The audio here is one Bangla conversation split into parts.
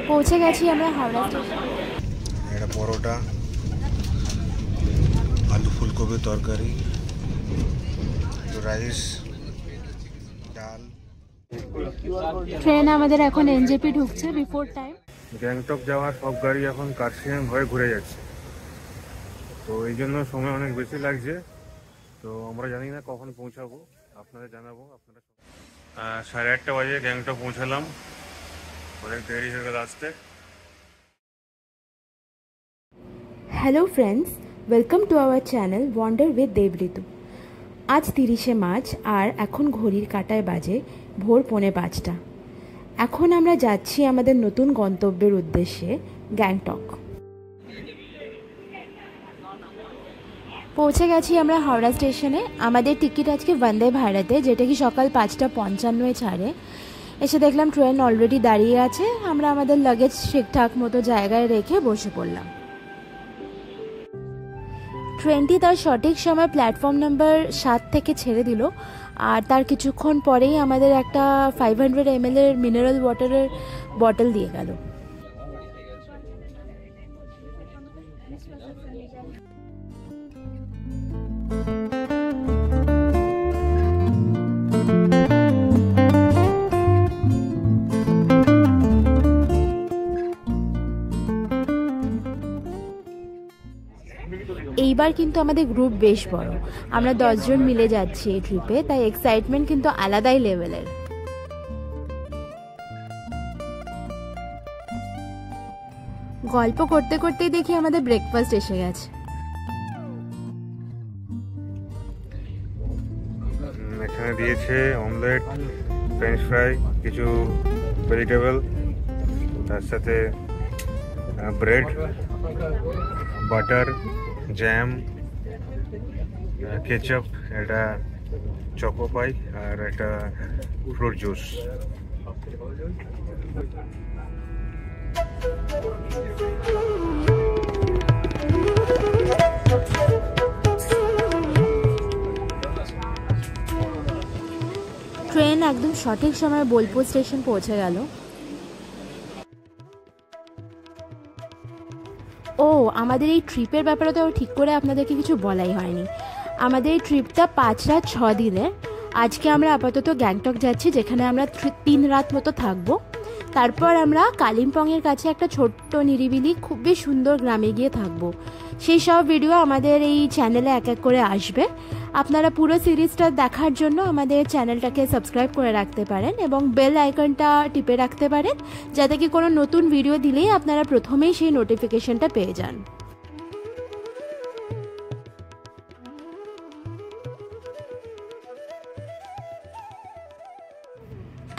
পৌঁছে গেছি আমরা হাওড়া স্টেশন। এটা পরোটা, আলু ফুলকপি তরকারি, রাইস, ডাল। ট্রেন আমাদের এখন এনজেপি ঢুকছে বিফোর টাইম। গ্যাংটক যাওয়ার সব গাড়ি এখন কার্শিয়াং হয়ে ঘুরে যাচ্ছে, তো এই জন্য সময় অনেক বেশি লাগছে। তো আমরা জানি না কখন পৌঁছাবো, আপনাদের জানাবো। আপনারা 8:30 বাজে গ্যাংটক পৌঁছালাম, অনেক দেরি হয়ে গেল আসতে। Hello friends, welcome to our channel wonder with Debritu. আজ 30শে মার্চ আর এখন ঘড়ির কাঁটায় বাজে ভোর 4:45। এখন আমরা যাচ্ছি আমাদের নতুন গন্তব্যের উদ্দেশ্যে, গ্যাংটক। পৌঁছে গেছি আমরা হাওড়া স্টেশনে। আমাদের টিকিট আজকে বন্দে ভারতে, যেটা কি সকাল 5:55 ছাড়ে। এসে দেখলাম ট্রেন অলরেডি দাঁড়িয়ে আছে। আমরা আমাদের লাগেজ ঠিকঠাক মতো জায়গায় রেখে বসে পড়লাম। ট্রেনটি তার সঠিক সময় প্ল্যাটফর্ম নাম্বার 7 থেকে ছেড়ে দিল, আর তার কিছুক্ষণ পরেই আমাদের একটা 500 ml এর মিনারেল ওয়াটারের বটল দিয়ে গেল। এইবার কিন্তু আমাদের গ্রুপ বেশ বড়, আমরা 10 জন মিলে যাচ্ছি এই ট্রিপে, তাই এক্সাইটমেন্ট কিন্তু আলাদাই লেভেলের। গল্প করতে করতেই দেখি আমাদের ব্রেকফাস্ট এসে গেছে। এখানে দিয়েছে অমলেট, ফ্রেঞ্চ ফ্রাই, কিছু ভেজিটেবল, তার সাথে ব্রেড, বাটার, জ্যাম, কেচাপ, এটা চকো পাই, আর একটা ফ্রুট জুস। ট্রেন একদম সঠিক সময়ে বোলপুর স্টেশন পৌঁছে গেল। ও, আমাদের এই ট্রিপের ব্যাপারে তো ঠিক করে আপনাদেরকে কিছু বলাই হয়নি। আমাদের এই ট্রিপটা 5 রাত 6 দিনের। আজকে আমরা আপাতত গ্যাংটক যাচ্ছি, যেখানে আমরা 3 রাত মতো থাকবো। তারপর আমরা কালিম্পংয়ের কাছে একটা ছোট্ট নিরিবিলি খুবই সুন্দর গ্রামে গিয়ে থাকবো। সেই সব ভিডিও আমাদের এই চ্যানেলে এক এক করে আসবে। আপনারা পুরো সিরিজটা দেখার জন্য আমাদের চ্যানেলটাকে সাবস্ক্রাইব করে রাখতে পারেন এবং বেল আইকনটা টিপে রাখতে পারেন, যাতে কি কোনো নতুন ভিডিও দিলেই আপনারা প্রথমেই সেই নোটিফিকেশনটা পেয়ে যান।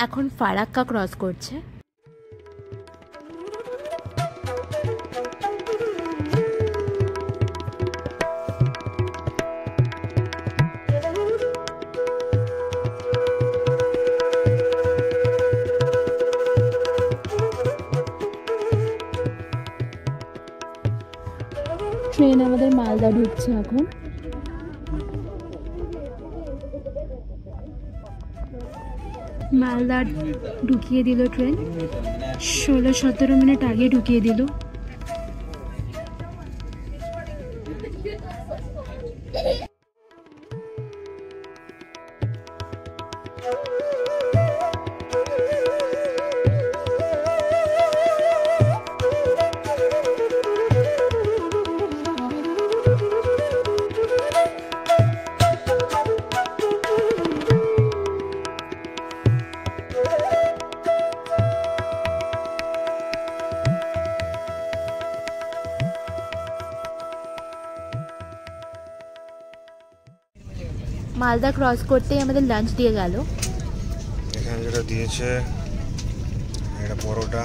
এখন ফারাক্কা ক্রস করছে। ট্রেন আমাদের মালদা ঢুকছে এখন। মালদা ঢুকিয়ে দিল ট্রেন, 16-17 মিনিট আগে ঢুকিয়ে দিল। মালদা ক্রস করতেই আমাদের লাঞ্চ দিয়ে গেল। এখানে যেটা দিয়েছে এটা পরোটা,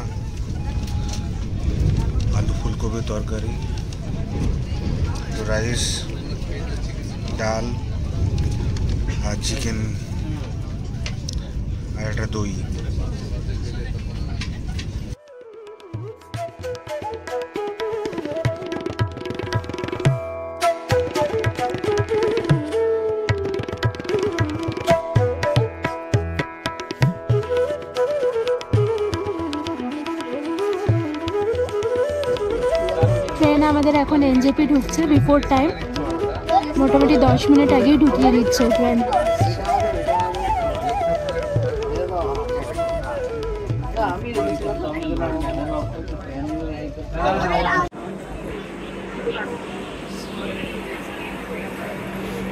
আলু ফুলকপি তরকারি, রাইস, ডাল, আর চিকেন, আর একটা দই। আমাদের এখন এনজেপি ঢুকছে বিফোর টাইম, মোটামুটি 10 মিনিট আগেই ঢুকিয়ে দিচ্ছে ট্রেন।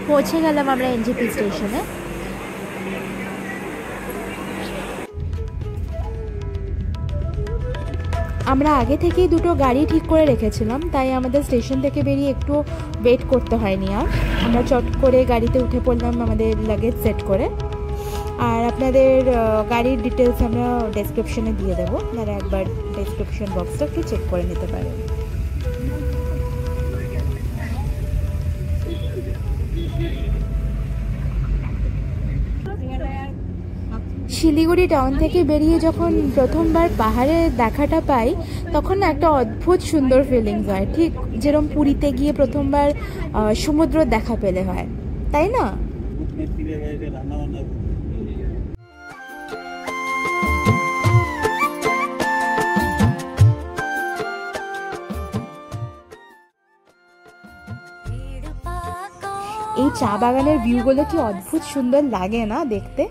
পৌঁছে গেলাম আমরা এনজেপি স্টেশনে। আমরা আগে থেকেই দুটো গাড়ি ঠিক করে রেখেছিলাম, তাই আমাদের স্টেশন থেকে বেরিয়ে একটু ওয়েট করতে হয়নি। আর আমরা চট করে গাড়িতে উঠে পড়লাম আমাদের লাগেজ সেট করে। আর আপনাদের গাড়ির ডিটেলস আমরা ডেসক্রিপশনে দিয়ে দেবো, আপনারা একবার ডেসক্রিপশন বক্সটা একটু চেক করে নিতে পারেন। শিলিগুড়ি টাউন থেকে বেরিয়ে যখন প্রথমবার পাহাড়ে দেখাটা পাই, তখন না একটা অদ্ভুত সুন্দর ফিলিংস হয়, ঠিক যেরকম পুরীতে গিয়ে প্রথমবার সমুদ্র দেখা পেলে হয়, তাই না? এই চা বাগানের ভিউগুলো কি অদ্ভুত সুন্দর লাগে না দেখতে?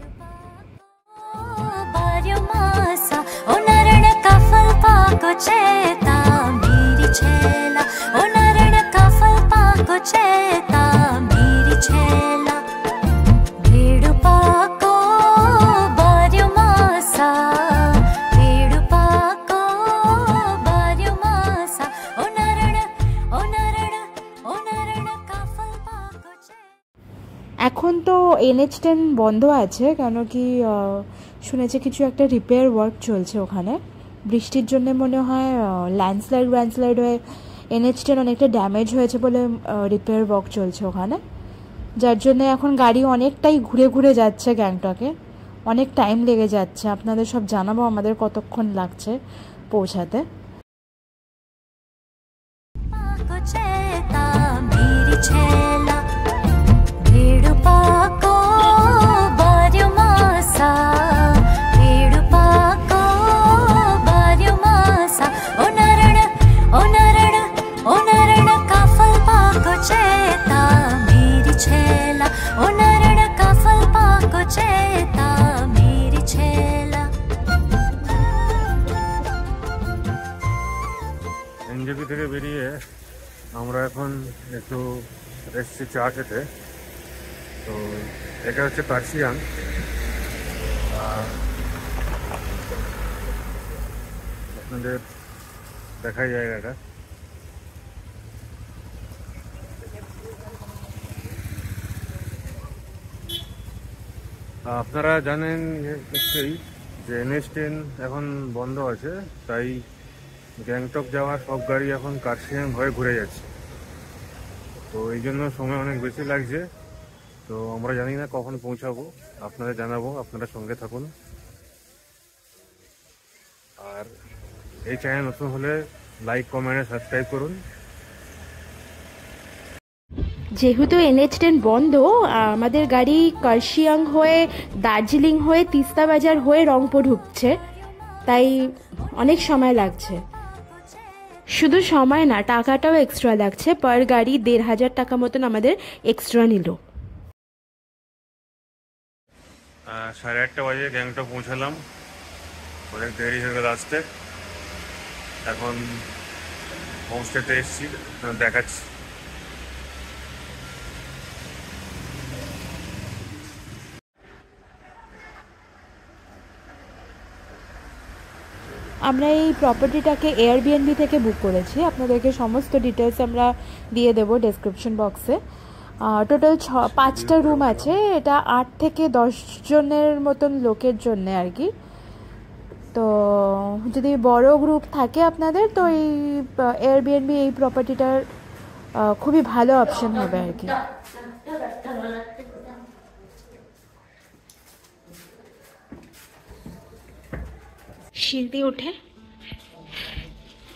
এখন তো NH10 বন্ধ আছে, কেন কি শুনেছি কিছু একটা রিপেয়ার ওয়ার্ক চলছে ওখানে। বৃষ্টির জন্য মনে হয় ল্যান্ডস্লাইড হয়ে NH10 অনেকটা ড্যামেজ হয়েছে বলে রিপেয়ার ওয়ার্ক চলছে ওখানে, যার জন্য এখন গাড়ি অনেকটাই ঘুরে ঘুরে যাচ্ছে গ্যাংটকে, অনেক টাইম লেগে যাচ্ছে। আপনাদের সব জানাবো আমাদের কতক্ষণ লাগছে পৌঁছাতে। এনজেপি থেকে বেরিয়ে আমরা এখন একটু এসছি চা খেতে। তো এটা হচ্ছে কার্শিয়াং। আপনাদের দেখাই জায়গাটা। আপনারা জানেন নিশ্চয়ই যে NH10 এখন বন্ধ আছে, তাই গ্যাংটক যাওয়ার সব গাড়ি এখন কার্শিয়াং হয়ে ঘুরে যাচ্ছে। তো এই জন্য সময় অনেক বেশি লাগছে। তো আমরা জানি না কখন পৌঁছাবো, আপনাদের জানাবো, আপনারা সঙ্গে থাকুন। আর এই চ্যানেল নতুন হলে লাইক, কমেন্ট, সাবস্ক্রাইব করুন। যেহেতু NH10 বন্ধ, আমাদের গাড়ি কার্শিয়াং হয়ে, দার্জিলিং হয়ে, তিস্তা বাজার হয়ে রংপুর ঢুকছে, তাই অনেক সময় লাগছে। শুধু সময় না, টাকাটাও এক্সট্রা লাগছে। পার গাড়ি 1,500 টাকা মতন আমাদের এক্সট্রা নিল। 8:30 বাজে গ্যাংটক পৌঁছালাম, অনেক দেরি হয়ে গেল আসতে। এখন হোমস্টেতে এসেছি, দেখাচ্ছি। আমরা এই প্রপার্টিটাকে এয়ারবিএনবি থেকে বুক করেছি, আপনাদেরকে সমস্ত ডিটেলস আমরা দিয়ে দেবো ডেসক্রিপশন বক্সে। টোটাল 5টা রুম আছে, এটা 8 থেকে 10 জনের মতন লোকের জন্য আর কি। তো যদি বড় গ্রুপ থাকে আপনাদের, তো এই এয়ারবিএনবি এই প্রপার্টিটার খুবই ভালো অপশন হবে আর কি। সিঁড়ি উঠে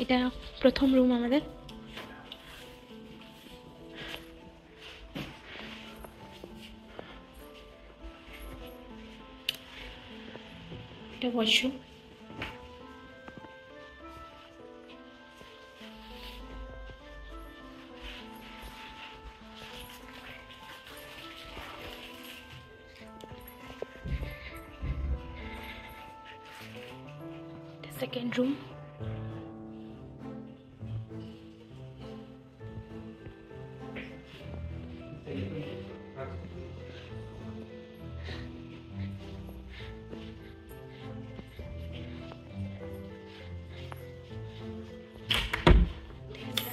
এটা প্রথম রুম আমাদের। এটা ওয়াশরুম। Second room.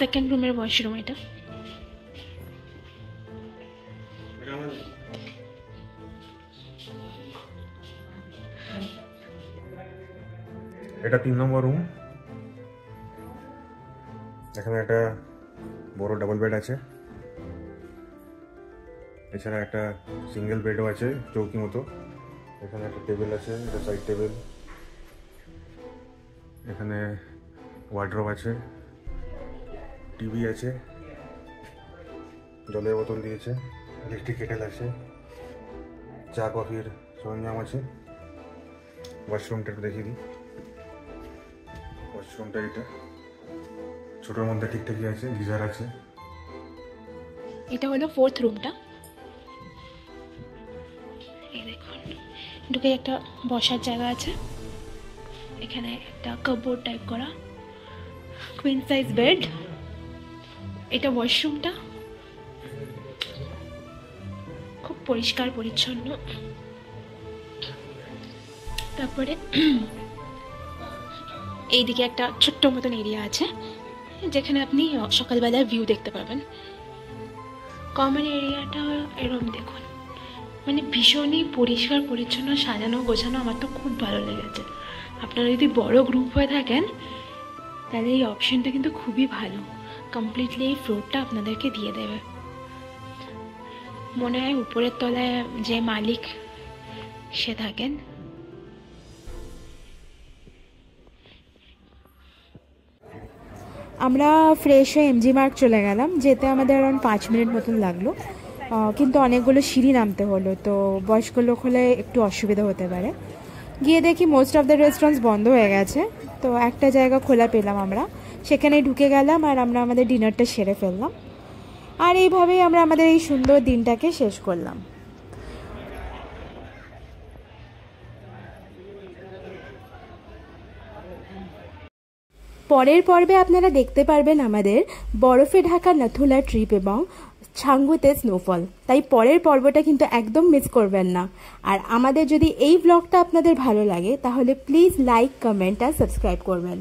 সেকেন্ড রুমের ওয়াশরুম এটা। এটা 3 নম্বর রুম। এখানে একটা বড় ডাবল বেড আছে, এছাড়া একটা সিঙ্গেল বেডও আছে চৌকি মতো। এখানে একটা টেবিল আছে, এটা সাইড টেবিল। এখানে ওয়ার্ড্রোব আছে, টিভি আছে, জলের বোতল দিয়েছে, ইলেকট্রিক কেটেল আছে, চা কফির সরঞ্জাম আছে। ওয়াশরুমটা একটু দেখিয়ে দিই। ওয়াশরুমটা এটা ছোটোর মধ্যে ঠিকঠাকই আছে, গিজার আছে। এটা হলো ফোর্থ রুমটা। এই দেখুন, ঢুকে একটা বসার জায়গা আছে, এখানে একটা কাপবোর্ড টাইপ করা, কুইন সাইজ বেড। এটা ওয়াশরুমটা, খুব পরিষ্কার পরিচ্ছন্ন। তারপরে এইদিকে একটা ছোট্ট মতন এরিয়া আছে, যেখানে আপনি সকালবেলার ভিউ দেখতে পাবেন। কমন এরিয়াটা এরকম দেখুন, মানে ভীষণই পরিষ্কার পরিচ্ছন্ন, সাজানো গোছানো। আমার তো খুব ভালো লেগেছে। আপনারা যদি বড় গ্রুপ হয়ে থাকেন তাহলে এই অপশনটা কিন্তু খুবই ভালো। কমপ্লিটলি এই ফ্লোরটা আপনাদেরকে দিয়ে দেবে। মনে হয় উপরের তলায় যে মালিক সে থাকেন। আমরা ফ্রেশ হয়ে এমজি মার্গ চলে গেলাম। যেতে আমাদের অ্যারাউন্ড 5 মিনিট মতন লাগলো, কিন্তু অনেকগুলো সিঁড়ি নামতে হলো, তো বয়স্ক লোক হলে একটু অসুবিধা হতে পারে। গিয়ে দেখি মোস্ট অফ দ্য রেস্টুরেন্টস বন্ধ হয়ে গেছে, তো একটা জায়গা খোলা পেলাম আমরা, সেখানেই ঢুকে গেলাম আর আমরা আমাদের ডিনারটা সেরে ফেললাম। আর এইভাবেই আমরা আমাদের এই সুন্দর দিনটাকে শেষ করলাম। পরের পর্বে আপনারা দেখতে পারবেন আমাদের বরফে ঢাকা নাথুলা ট্রিপ এবং ছাঙ্গুতে স্নোফল। তাই পরের পর্বটা কিন্তু একদম মিস করবেন না। আর আমাদের যদি এই ব্লগটা আপনাদের ভালো লাগে তাহলে প্লিজ লাইক, কমেন্ট আর সাবস্ক্রাইব করবেন।